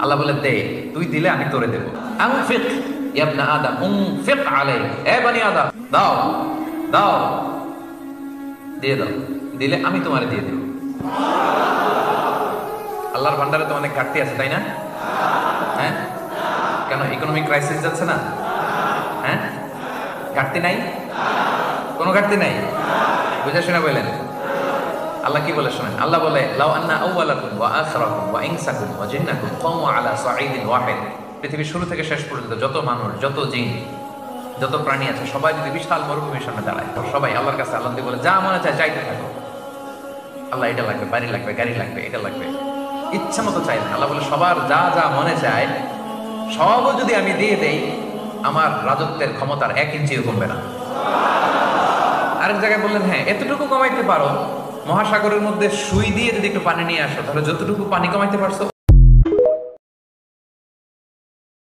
আল্লাহ বলে দে, তুই দিলে আমি তোরে দেবো। আনফিক ইয়া ইবনা আদম উনফিক আলাইহি, এ বনি আদম দাও দাও, দিয়ে দাও, দিলে আমি তোমারে দিয়ে দেব। আল্লাহর ভান্ডারে তো অনেক ঘাটতি আছে, তাই না? হ্যাঁ, কেন ইকোনমিক ক্রাইসিস যাচ্ছে না? হ্যাঁ, ঘাটতি নাই, কোনো ঘাটতি নাই, বুঝে শুনে বললেন। আল্লাহ কি বলে শোনেন, আল্লাহ বলে লাউ আন্না আউওয়ালাকুম ওয়া আখিরাকুম ওয়া ইনসাকুম ওয়া জিন্নাকুম কামু আলা সাঈদিন ওয়াহিদ, পৃথিবীর শুরু থেকে শেষ পর্যন্ত যত মানুষ, যত জিন, যত প্রাণী আছে, সবাই যদি বিশাল মরুভূমির সামনে দাঁড়ায়, সবাই আল্লাহর কাছে আল্লাহ দিয়ে বলে যা মনে চায় চাইতে থাকো, আল্লাহ এটা লাগবে, বাড়ি লাগবে, গাড়ি লাগবে, এটা লাগবে, ইচ্ছা মতো চাইলেন। আল্লাহ বলে সবার যা যা মনে চায় সবও যদি আমি দিয়ে দেই, আমার রাজত্বের ক্ষমতার 1 ইঞ্চিও কমবে না। আরেক জায়গায় বললেন হ্যাঁ, এতটুকু কমাইতে পারো, মহাসাগরের মধ্যে সুই দিয়ে যদি একটু পানি নিয়ে আসো, তাহলে যতটুকু পানি কমাইতে পারছো